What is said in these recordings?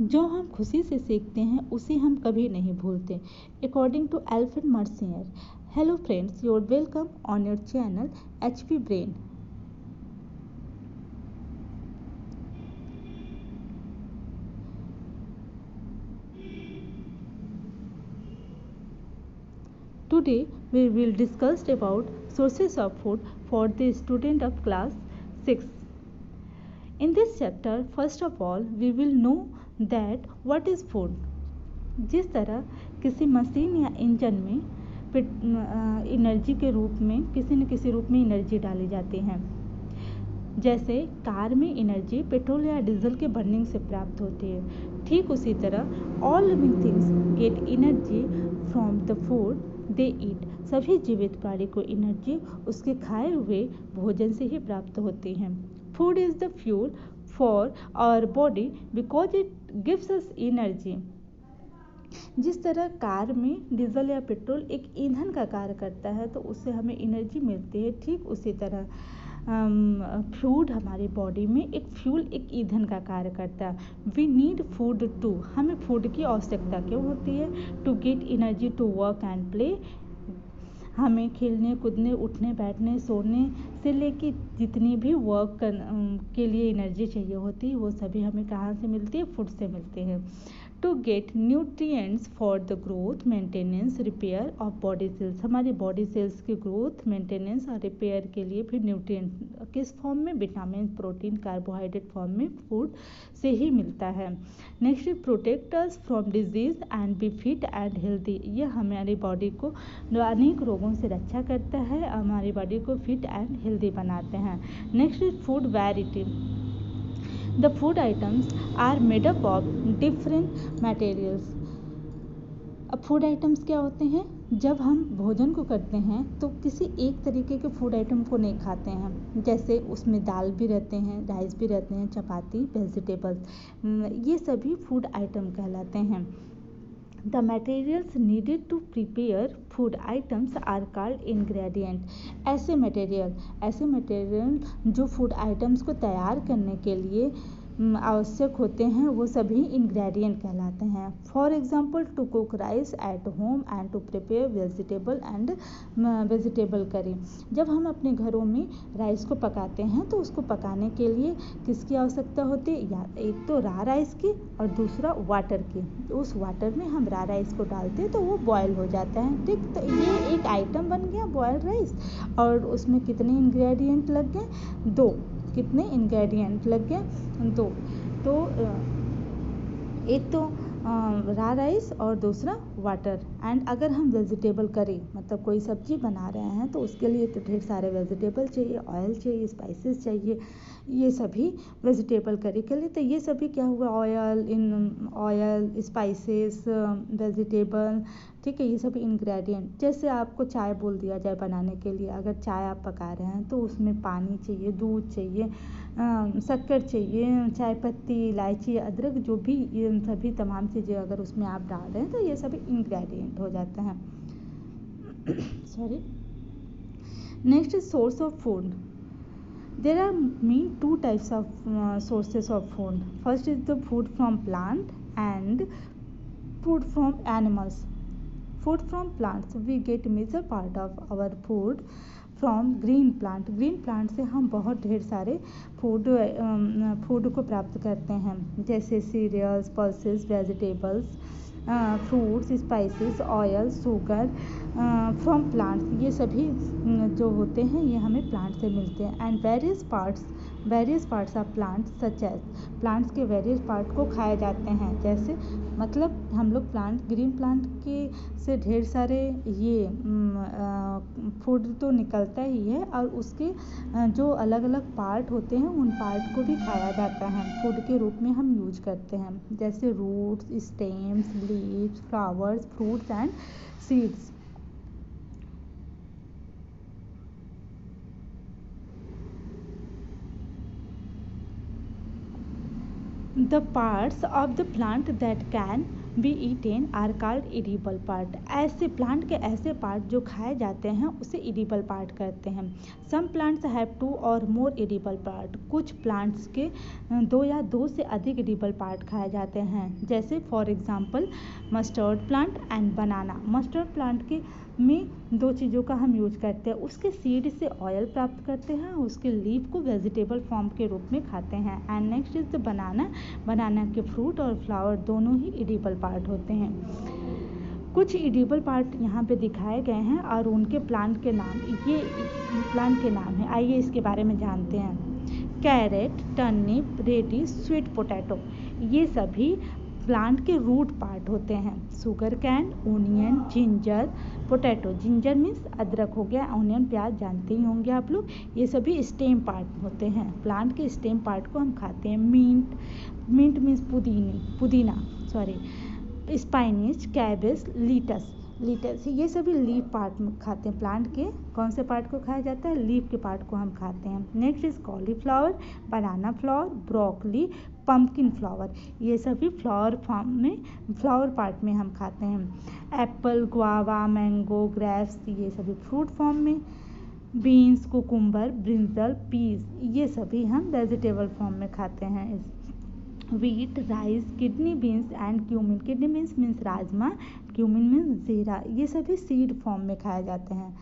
जो हम खुशी से सीखते हैं उसे हम कभी नहीं भूलते, according to Alfred Mercier. Hello friends, your welcome on your channel HP brain. Today we will discuss about sources of food for the student of class 6. In this chapter, first of all, we will know that what is food. जिस तरह किसी machine या engine में energy के रूप में किसी न किसी रूप में एनर्जी डाली जाती है, जैसे कार में एनर्जी पेट्रोल या डीजल के बर्निंग से प्राप्त होती है, ठीक उसी तरह all living things get energy from the food they eat. सभी जीवित प्राणी को एनर्जी उसके खाए हुए भोजन से ही प्राप्त होती है। Food is the fuel for our body because it gives us energy. जिस तरह कार में डीजल या पेट्रोल एक ईंधन का कार्य करता है तो उससे हमें एनर्जी मिलती है, ठीक उसी तरह फूड हमारी बॉडी में एक फ्यूल, एक ईंधन का कार्य करता है। वी नीड फूड टू, हमें फूड की आवश्यकता क्यों होती है? To get energy to work and play. हमें खेलने कूदने उठने बैठने सोने से लेके जितनी भी वर्क के लिए एनर्जी चाहिए होती है वो सभी हमें कहाँ से मिलती है? फूड से मिलती है। To get nutrients for the growth maintenance repair of body cells. हमारी बॉडी सेल्स की ग्रोथ मेंटेनेंस और रिपेयर के लिए फिर न्यूट्रिएंट्स किस फॉर्म में? विटामिन प्रोटीन कार्बोहाइड्रेट फॉर्म में फूड से ही मिलता है। Next, protect us from disease and be fit and healthy. यह हमारी बॉडी को अनेक रोगों से रक्षा करता है, हमारी बॉडी को फिट एंड हेल्दी बनाते हैं। Next is food variety. The food items are made up of different materials. अब फूड आइटम्स क्या होते हैं? जब हम भोजन को करते हैं तो किसी एक तरीके के फूड आइटम को नहीं खाते हैं, जैसे उसमें दाल भी रहते हैं, राइस भी रहते हैं, चपाती, वेजिटेबल्स, ये सभी फूड आइटम कहलाते हैं। The materials needed to prepare food items are called ingredient. ऐसे मटेरियल जो फूड आइटम्स को तैयार करने के लिए आवश्यक होते हैं वो सभी इंग्रेडिएंट कहलाते हैं। For example, to cook rice at home and to prepare vegetable curry. जब हम अपने घरों में राइस को पकाते हैं तो उसको पकाने के लिए किसकी आवश्यकता होती है? या एक तो रा राइस की और दूसरा वाटर की। उस वाटर में हम रा राइस को डालते हैं तो वो बॉयल हो जाता है, ठीक। तो ये एक आइटम बन गया बॉयल्ड राइस। और उसमें कितने इंग्रेडिएंट लग गए? 2। कितने इंग्रेडिएंट लग गए? 2। तो एक तो रा राइस और दूसरा वाटर। एंड अगर हम वेजिटेबल करी मतलब कोई सब्जी बना रहे हैं तो उसके लिए तो ढेर सारे वेजिटेबल चाहिए, ऑयल चाहिए, स्पाइसेस चाहिए, ये सभी वेजिटेबल करी के लिए। तो ये सभी क्या हुआ? ऑयल, स्पाइसेस, वेजिटेबल, ठीक है, ये सभी इंग्रेडिएंट। जैसे आपको चाय बोल दिया जाए बनाने के लिए, अगर चाय आप पका रहे हैं तो उसमें पानी चाहिए, दूध चाहिए, शक्कर चाहिए, चाय पत्ती, इलायची, अदरक, जो भी ये सभी तमाम चीज़ें अगर उसमें आप डाल रहे हैं तो ये सभी इंग्रेडिएंट हो जाते हैं। Sorry. Next is source of food. There are main 2 types of sources of food. First is the food from plant and food from animals. Food from plants, we get major part of our food from green plant. Green plant से हम बहुत ढेर सारे food को प्राप्त करते हैं, जैसे cereals, pulses, vegetables, fruits, spices, oil, sugar from plants. ये सभी जो होते हैं ये हमें प्लांट से मिलते हैं। And various parts of plants such as, plants के वेरियस पार्ट को खाए जाते हैं। जैसे मतलब हम लोग ग्रीन प्लांट के से ढेर सारे ये फूड तो निकलता ही है और उसके जो अलग अलग पार्ट होते हैं उन पार्ट को भी खाया जाता है, फूड के रूप में हम यूज करते हैं, जैसे roots, stems, leaves, flowers, fruits and seeds. The parts of the plant that can be eaten are called edible part. ऐसे प्लांट के ऐसे पार्ट जो खाए जाते हैं उसे एडिबल पार्ट कहते हैं। सम प्लांट्स हैव 2 और मोर एडिबल पार्ट। कुछ प्लांट्स के 2 या 2 से अधिक एडिबल पार्ट खाए जाते हैं, जैसे for example mustard plant and banana. Mustard plant के में 2 चीज़ों का हम यूज करते हैं। उसके सीड से ऑयल प्राप्त करते हैं, उसके लीफ को वेजिटेबल फॉर्म के रूप में खाते हैं। And next is the banana. Banana के फ्रूट और फ्लावर दोनों ही एडिबल पार्ट होते हैं। कुछ एडिबल पार्ट यहाँ पे दिखाए गए हैं और उनके प्लांट के नाम, ये प्लांट के नाम है। आइए इसके बारे में जानते हैं। Carrot, turnip, radish, sweet potato, ये सभी प्लांट के रूट पार्ट होते हैं। Sugar cane, onion, ginger, potato, ginger means अदरक हो गया, ओनियन प्याज जानते ही होंगे आप लोग, ये सभी स्टेम पार्ट होते हैं। प्लांट के स्टेम पार्ट को हम खाते हैं। मिंट मीन्स पुदीना, स्पाइनिश, कैबेज, लीटस, ये सभी लीफ पार्ट में खाते हैं। प्लांट के कौन से पार्ट को खाया जाता है? लीफ के पार्ट को हम खाते हैं। Next is cauliflower, banana flower, broccoli, pumpkin flower, ये सभी फ्लावर पार्ट में हम खाते हैं। एप्पल, गुआवा, मैंगो, ग्रेप्स, ये सभी फ्रूट फॉर्म में। बीन्स, कुकुम्बर, ब्रिंजल, पीस, ये सभी हम वेजिटेबल फॉर्म में खाते हैं। Wheat, rice, kidney beans and cumin, kidney beans means rajma, cumin means जीरा, ये सभी सीड फॉर्म में खाए जाते हैं।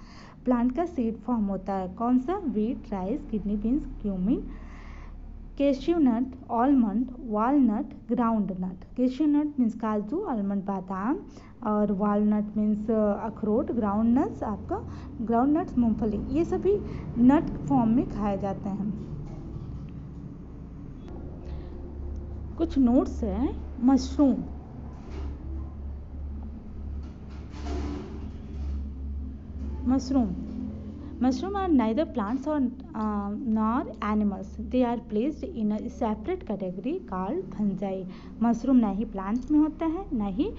प्लांट का सीड फॉर्म होता है कौन सा? Wheat, rice, kidney beans, cumin. Cashew nut, almond, walnut, ground nut. Cashew nut means काजू, आलमंड बादाम, और वालनट मीन्स अखरोट, ग्राउंड नट्स आपका ग्राउंड नट्स मूंगफली, ये सभी नट फॉर्म में खाए जाते हैं। कुछ नोट्स हैं। Mushroom are neither plants nor animals. They are placed in a separate category called fungi. Mushroom ना ही प्लांट्स में होता है ना ही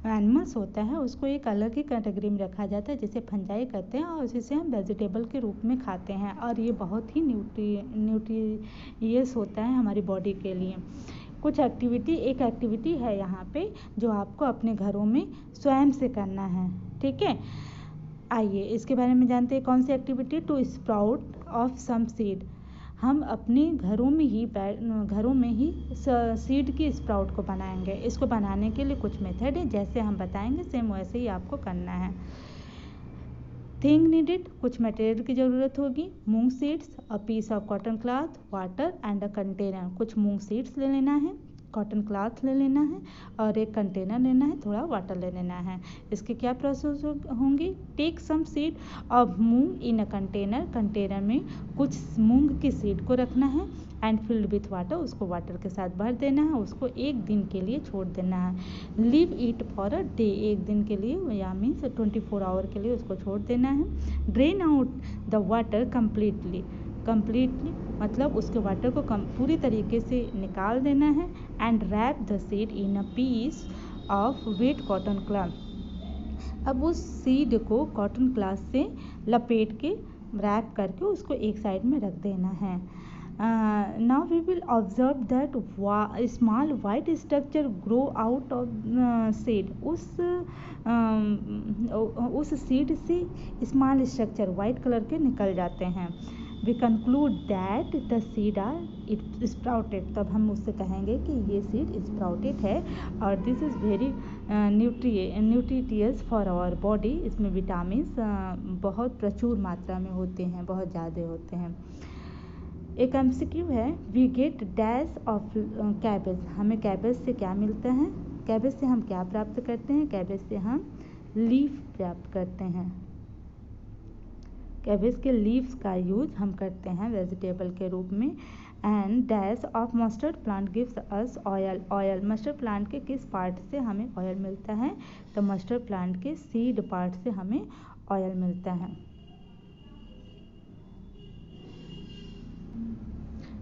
एनिमल्स होता है, उसको एक अलग ही कैटेगरी में रखा जाता है जिसे फंजाई कहते हैं, और उसे हम वेजिटेबल के रूप में खाते हैं, और ये बहुत ही न्यूट्रियस होता है हमारी बॉडी के लिए। कुछ एक एक्टिविटी है यहाँ पे जो आपको अपने घरों में स्वयं से करना है, ठीक है। आइए इसके बारे में जानते हैं। कौन सी activity? To sprout of some seed. हम अपने घरों में ही सीड की स्प्राउट को बनाएंगे। इसको बनाने के लिए कुछ मेथड है, जैसे हम बताएंगे सेम वैसे ही आपको करना है। थिंग नीडेड, कुछ मटेरियल की ज़रूरत होगी। Moong seeds, a piece of cotton cloth, water and a container. कुछ मूंग सीड्स ले लेना है, कॉटन क्लॉथ ले लेना है, और एक कंटेनर लेना है, थोड़ा वाटर ले लेना है। इसके क्या प्रोसेस होंगी? Take some seed of moong in a container में कुछ मूंग की सीड को रखना है, एंड फिल्ड विथ वाटर, उसको वाटर के साथ भर देना है, उसको 1 दिन के लिए छोड़ देना है। Leave it for a day, 1 दिन के लिए या मीन्स 24 आवर के लिए उसको छोड़ देना है। Drain out the water completely मतलब उसके वाटर को पूरी तरीके से निकाल देना है। And wrap the seed in a piece of wet cotton cloth. अब उस सीड को कॉटन क्लॉथ से लपेट के रैप करके उसको एक साइड में रख देना है। Now we will observe that small white structure grow out of seed. उस सीड से स्मॉल स्ट्रक्चर वाइट कलर के निकल जाते हैं। We conclude that the seed are sprouted. तब हम उससे कहेंगे कि ये सीड स्प्राउटेड है, और this is very nutritious for our body. इसमें विटामिन्स बहुत प्रचुर मात्रा में होते हैं, बहुत ज़्यादा होते हैं। एक एमसीक्यू है, we get dash of cabbage. हमें कैबेज से क्या मिलता है? कैबेज से हम क्या प्राप्त करते हैं? कैबेज से हम लीफ प्राप्त करते हैं। कैबेज के लीव्स का यूज हम करते हैं वेजिटेबल के रूप में। And dash of mustard plant gives us oil. Mustard plant के किस पार्ट से हमें ऑयल मिलता है? तो मस्टर्ड प्लांट के सीड पार्ट से हमें ऑयल मिलता है।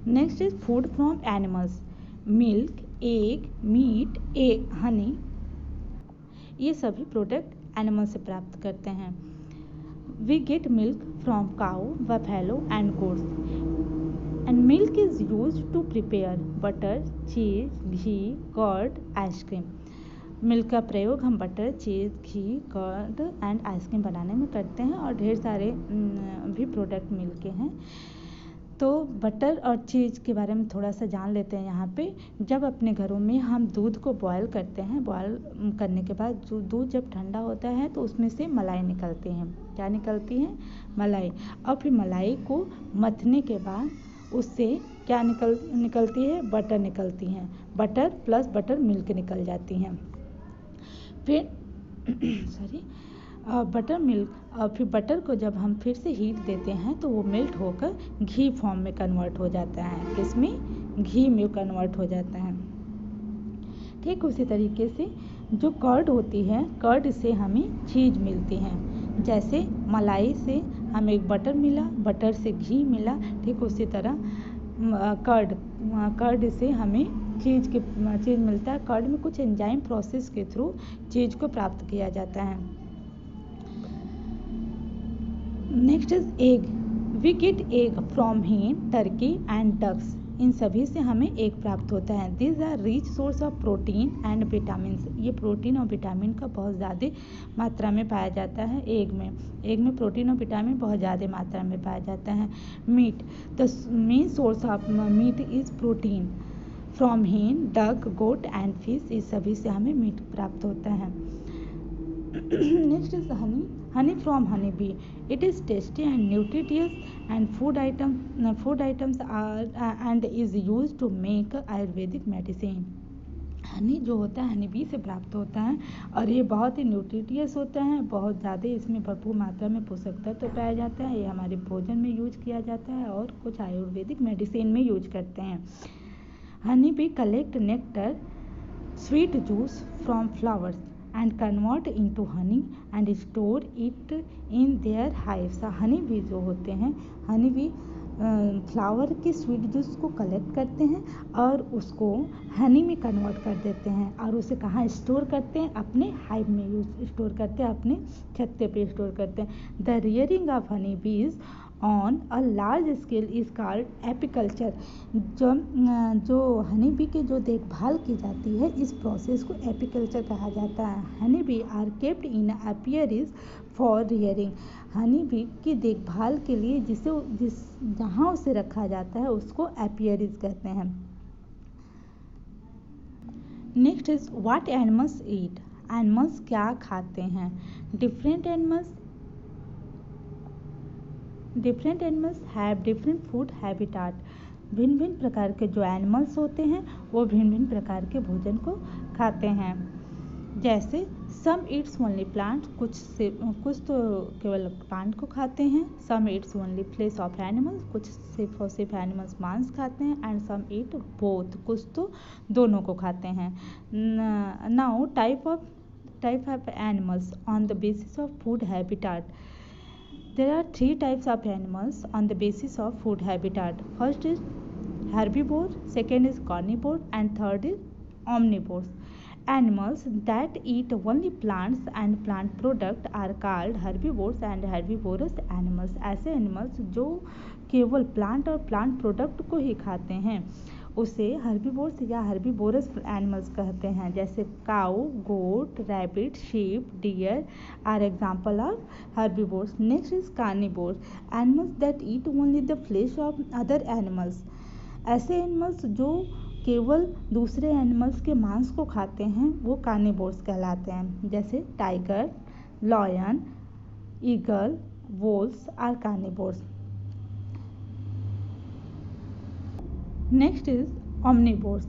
Next is food from animals. Milk, egg, meat, honey, ये सभी प्रोडक्ट एनिमल से प्राप्त करते हैं। We get milk from cow, buffalo and goats, and milk is used to prepare butter, cheese, ghee, curd, ice cream. Milk का प्रयोग हम butter, cheese, ghee, curd and ice cream बनाने में करते हैं और ढेर सारे भी प्रोडक्ट मिल्क के हैं। तो बटर और चीज़ के बारे में थोड़ा सा जान लेते हैं यहाँ पे। जब अपने घरों में हम दूध को बॉयल करते हैं, बॉयल करने के बाद जो दूध जब ठंडा होता है तो उसमें से मलाई निकलती है। क्या निकलती है? मलाई। और फिर मलाई को मथने के बाद उससे क्या निकलती है? बटर निकलती है। बटर प्लस बटर मिल्क निकल जाती हैं। फिर बटर मिल्क और फिर बटर को जब हम फिर से हीट देते हैं तो वो मेल्ट होकर घी फॉर्म में कन्वर्ट हो जाता है। किसमें? घी में कन्वर्ट हो जाता है। ठीक उसी तरीके से जो कर्ड होती है, कर्ड से हमें चीज़ मिलती है। जैसे मलाई से हमें बटर मिला, बटर से घी मिला, ठीक उसी तरह कर्ड से हमें चीज़ मिलता है। कर्ड में कुछ एंजाइम प्रोसेस के थ्रू चीज़ को प्राप्त किया जाता है। Next is egg. We get egg from hen, turkey and ducks. इन सभी से हमें एग प्राप्त होता है। This are rich source of protein and vitamin. ये प्रोटीन और विटामिन का बहुत ज़्यादा मात्रा में पाया जाता है एग में प्रोटीन और विटामिन बहुत ज़्यादा मात्रा में पाया जाता है। Meat. The main source of meat is protein from hen, duck, goat and fish. इस सभी से हमें मीट प्राप्त होता है। Next is honey from honey bee. It is tasty and nutritious and food items are and is used to make Ayurvedic medicine. Honey जो होता है हनी बी से प्राप्त होता है और ये बहुत ही न्यूट्रिटियस होता है। बहुत ज़्यादा इसमें भरपूर मात्रा में पोषक तत्व पाया जाता है। ये हमारे भोजन में यूज किया जाता है और कुछ आयुर्वेदिक मेडिसिन में यूज करते हैं। Honey bee collect nectar, sweet juice from flowers and convert into honey and store it in their hives. Honey bee जो होते हैं, हनी बी फ्लावर के स्वीट जूस को कलेक्ट करते हैं और उसको हनी में कन्वर्ट कर देते हैं और उसे कहाँ स्टोर करते हैं? अपने हाइव में स्टोर करते हैं, अपने छत्ते पे स्टोर करते हैं। द रियरिंग ऑफ हनी बीज on a large scale is called apiculture. जो हनी बी की जो देखभाल की जाती है, इस प्रोसेस को एपीकल्चर कहा जाता है। Honey bee are kept in apiaries for rearing. Honey bee की देखभाल के लिए जहाँ उसे रखा जाता है उसको एपियरीज कहते हैं। Next is what animals eat. Animals क्या खाते हैं? Different animals have different food habitat. भिन्न भिन्न प्रकार के जो एनिमल्स होते हैं वो भिन्न भिन्न प्रकार के भोजन को खाते हैं। जैसे सम ईट्स ओनली प्लांट, कुछ तो केवल प्लांट को खाते हैं। Some eats only flesh of animals, कुछ सिर्फ और सिर्फ एनिमल्स मांस खाते हैं। एंड सम ईट बोथ, कुछ तो दोनों को खाते हैं। Now type of animals on the basis of food habitat. There are 3 types of animals on the basis of food habitat. First is herbivore, second is carnivore, and third is omnivores. Animals that eat only plants and plant product are called herbivores and herbivorous animals. ऐसे animals जो केवल plant और plant product को ही खाते हैं उसे herbivores या herbivorous animals कहते हैं। जैसे cow, goat, rabbit, sheep, deer are example of herbivores. Next is carnivores, animals that eat only the flesh of other animals. ऐसे एनिमल्स जो केवल दूसरे एनिमल्स के मांस को खाते हैं वो कार्निवोर्स कहलाते हैं। जैसे tiger, lion, eagle, wolves are carnivores. Next is omnivores.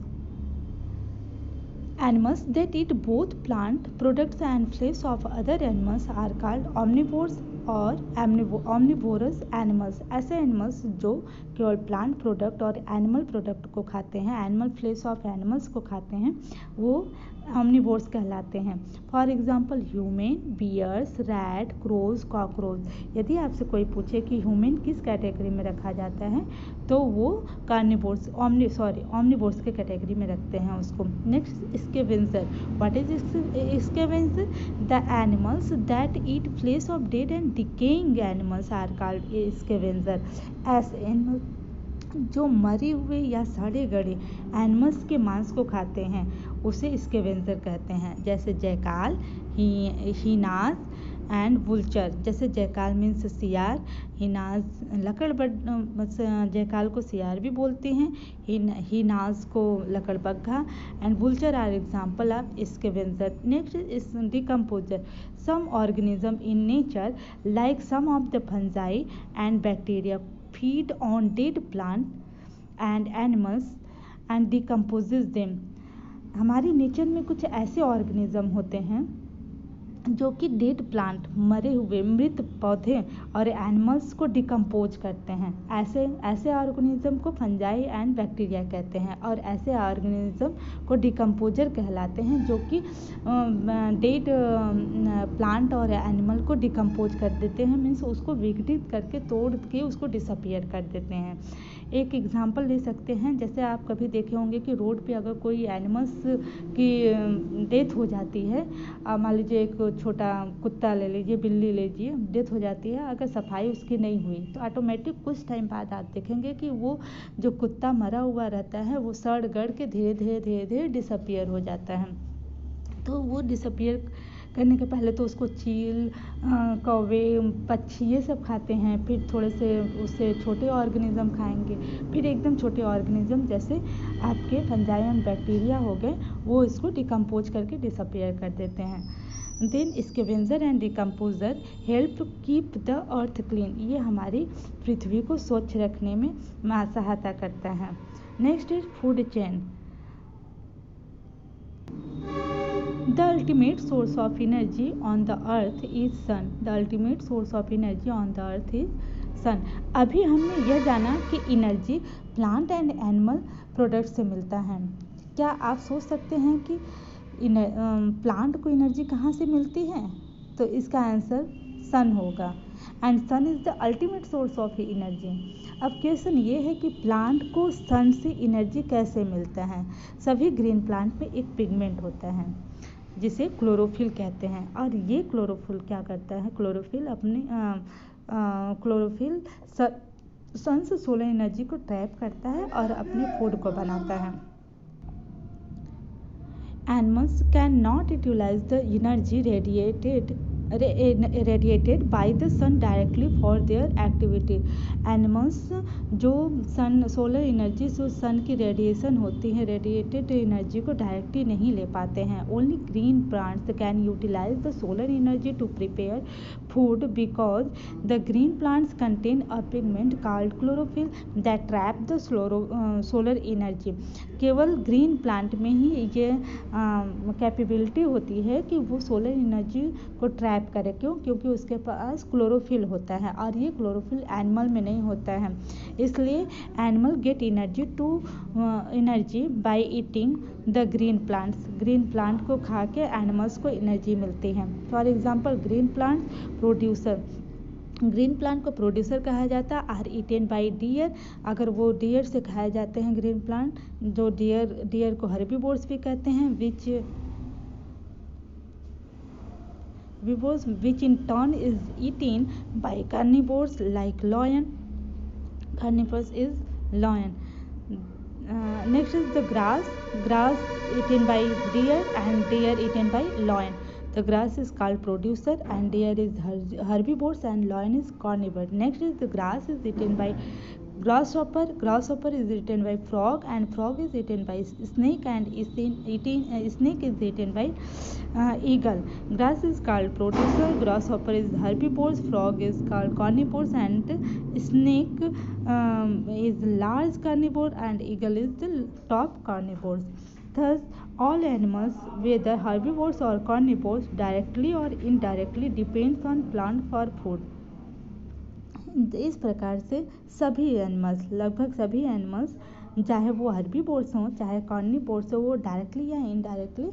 Animals that eat both plant products and flesh of other animals are called omnivores और omnivorous animals. ऐसे एनिमल्स जो केवल प्लांट प्रोडक्ट और एनिमल प्रोडक्ट को खाते हैं, एनिमल फ्लेश ऑफ एनिमल्स को खाते हैं, वो omnivores कहलाते हैं। For example human, bears, rat, crows, cockroach. यदि आपसे कोई पूछे कि ह्यूमन किस कैटेगरी में रखा जाता है तो वो कार्निवोर्स omnivores के कैटेगरी में रखते हैं उसको। Next scavenger. What is scavenger? The animals that eat flesh of dead and decaying animals are called scavenger. ऐसे एनिमल जो मरे हुए या सड़े गड़े एनिमल्स के मांस को खाते हैं उसे स्कैवेंजर कहते हैं। जैसे जैकाल, हिनाज एंड वुल्चर। जैसे जैकाल मीन्स सियार, हिनाज लकड़बग्घा, जैकाल को सियार भी बोलते हैं, हिनाज को लकड़बग्घा, and vulture are example of scavenger. Next is decomposer. Some organism in nature like some of the fungi and bacteria feed on dead plant and animals and decomposes them. हमारी nature में कुछ ऐसे organism होते हैं जो कि dead plant, मरे हुए मृत पौधे और एनिमल्स को डिकम्पोज करते हैं। ऐसे ऑर्गेनिज्म को फंजाई एंड बैक्टीरिया कहते हैं, और ऐसे ऑर्गेनिज्म को डिकम्पोजर कहलाते हैं जो कि डेड प्लांट और एनिमल को डिकम्पोज कर देते हैं, मीन्स उसको विघटित करके तोड़ के उसको डिसअपियर कर देते हैं। एक एग्जांपल ले सकते हैं, जैसे आप कभी देखे होंगे कि रोड पे अगर कोई एनिमल्स की डेथ हो जाती है, मान लीजिए एक छोटा कुत्ता ले लीजिए, बिल्ली ले लीजिए, डेथ हो जाती है, अगर सफाई उसकी नहीं हुई तो ऑटोमेटिक कुछ टाइम बाद आप देखेंगे कि वो जो कुत्ता मरा हुआ रहता है वो सड़ गड़ के धीरे धीरे डिसअपियर हो जाता है। तो वो डिसअपियर करने के पहले तो उसको चील, कौवे, पक्षी ये सब खाते हैं, फिर थोड़े से उससे छोटे ऑर्गेनिज्म खाएंगे, फिर एकदम छोटे ऑर्गेनिज्म जैसे आपके फंजाई एंड बैक्टीरिया हो गए, वो इसको डिकम्पोज करके डिसअपियर कर देते हैं। Then scavenger and decomposer help keep the earth clean. ये हमारी पृथ्वी को स्वच्छ रखने में सहायता करता है। Next is food chain. The ultimate source of energy on the earth is sun. The ultimate source of energy on the earth is sun. अभी हमने यह जाना कि energy plant and animal product से मिलता है। क्या आप सोच सकते हैं कि प्लांट को एनर्जी कहाँ से मिलती है? तो इसका आंसर सन होगा, and sun is the ultimate source of energy. अब क्वेश्चन ये है कि प्लांट को सन से एनर्जी कैसे मिलता है? सभी ग्रीन प्लांट में एक पिगमेंट होता है जिसे क्लोरोफिल कहते हैं, और ये क्लोरोफिल क्या करता है? क्लोरोफिल सन से सोलर एनर्जी को ट्रैप करता है और अपने फूड को बनाता है। Animals cannot utilize the energy radiated by the sun directly for their activity. Animals जो सोलर एनर्जी से सन की रेडिएशन होती है, रेडिएटेड एनर्जी को डायरेक्टली नहीं ले पाते हैं। Only green plants can utilise the solar energy to prepare food because the green plants contain a pigment called chlorophyll that trap the solar energy. केवल ग्रीन प्लांट में ही ये कैपेबिलिटी होती है कि वो सोलर एनर्जी को ट्रैप करे। क्यों? क्योंकि उसके पास क्लोरोफिल होता है, और ये क्लोरोफिल एनिमल में नहीं होता है। इसलिए animal get energy by eating the green plants. Green plant को खा के एनिमल्स को एनर्जी मिलती है। For example green plant producer, green plant को प्रोड्यूसर कहा जाता है। आर ईटेन बाई डियर, अगर वो डियर से खाए जाते हैं ग्रीन प्लांट, जो डियर को हर्बीवोर्स भी कहते हैं, which in turn is eaten by carnivores like lion. Carnivores is lion. Next is the grass eaten by deer and deer eaten by lion. The grass is called producer and deer is herbivores and lion is carnivore. Next is the grass is eaten by grasshopper is eaten by frog and frog is eaten by snake and snake is eaten by eagle. Grass is called producer, grasshopper is herbivores, frog is called carnivores and snake is large carnivore and eagle is the top carnivores. Thus all animals, whether herbivores or carnivores, directly or indirectly depends on plant for food. इस प्रकार से सभी animals, लगभग सभी animals, चाहे वो herbivores हों चाहे कार्निवोर्स हो, वो डायरेक्टली या इनडायरेक्टली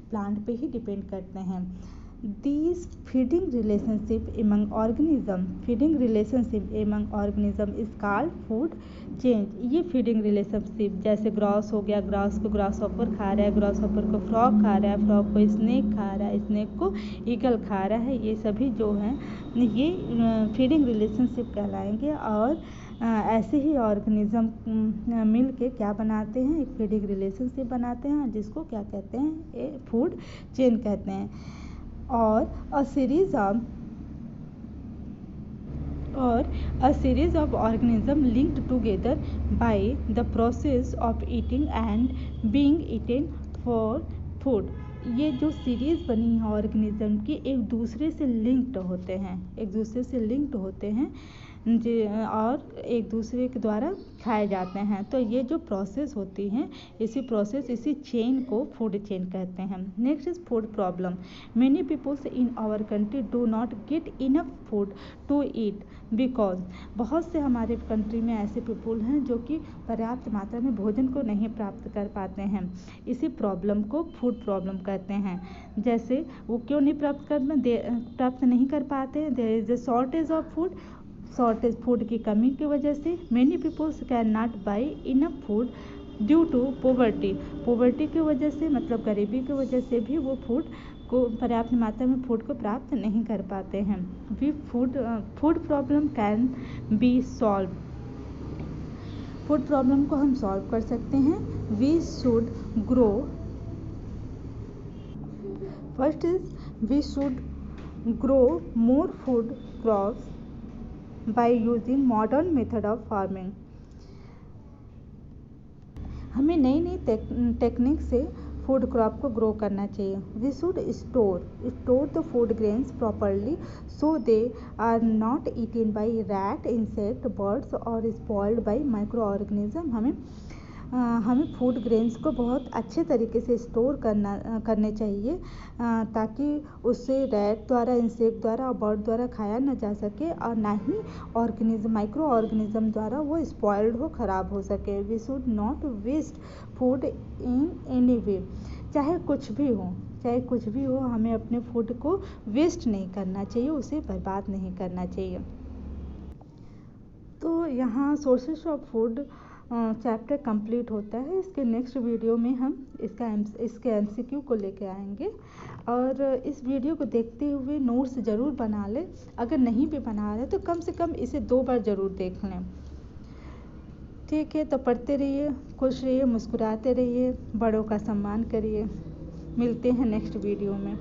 प्लांट पे ही डिपेंड करते हैं। These feeding relationship among organism is called food chain. ये feeding relationship, जैसे ग्रास हो गया, ग्रास को ग्रासहॉपर खा रहा है, ग्रासहॉपर को फ्रॉग खा रहा है, फ्रॉग को स्नेक खा रहा है, स्नेक को ईगल खा रहा है, ये सभी जो हैं ये फीडिंग रिलेशनशिप कहलाएंगे। और ऐसे ही ऑर्गेनिज्म मिल के क्या बनाते हैं, एक फीडिंग रिलेशनशिप बनाते हैं जिसको क्या कहते हैं, फूड चेन कहते हैं। और अ series of organism linked together by the process of eating and being eaten for food। ये जो सीरीज बनी है ऑर्गेनिज्म की एक दूसरे से लिंक्ड होते हैं और एक दूसरे के द्वारा खाए जाते हैं। तो ये जो प्रोसेस होती हैं इसी चेन को फूड चेन कहते हैं। Next is food problem. Many peoples in our country do not get enough food to eat because बहुत से हमारे कंट्री में ऐसे पीपल हैं जो कि पर्याप्त मात्रा में भोजन को नहीं प्राप्त कर पाते हैं। इसी प्रॉब्लम को फूड प्रॉब्लम कहते हैं। जैसे वो क्यों नहीं प्राप्त नहीं कर पाते, there is a shortage of food की कमी की वजह से। Many peoples can not buy enough food due to poverty की वजह से, मतलब गरीबी की वजह से भी वो फूड को पर्याप्त मात्रा में फूड को प्राप्त नहीं कर पाते हैं। Food problem can be solve. Food problem को हम सॉल्व कर सकते हैं। We should grow, first is we should grow more food crops by using modern method of farming. हमें नई नई टेक्निक से फूड क्रॉप को ग्रो करना चाहिए। We should store the food grains properly so they are not eaten by rat, insect, birds और spoiled by microorganism. हमें food grains को बहुत अच्छे तरीके से स्टोर करने चाहिए ताकि उससे रैट द्वारा, इंसेक्ट द्वारा और बर्ड द्वारा खाया न जा सके और ना ही माइक्रो ऑर्गेनिज्म द्वारा वो स्पॉइल्ड हो, ख़राब हो सके। We should not waste food in any way. चाहे कुछ भी हो हमें अपने फूड को वेस्ट नहीं करना चाहिए, उसे बर्बाद नहीं करना चाहिए। तो यहाँ sources of food chapter complete होता है। इसके नेक्स्ट वीडियो में हम इसके MCQ को लेके आएंगे और इस वीडियो को देखते हुए नोट्स ज़रूर बना लें। अगर नहीं भी बना रहे तो कम से कम इसे 2 बार ज़रूर देख लें। ठीक है, तो पढ़ते रहिए, खुश रहिए, मुस्कुराते रहिए, बड़ों का सम्मान करिए। मिलते हैं नेक्स्ट वीडियो में।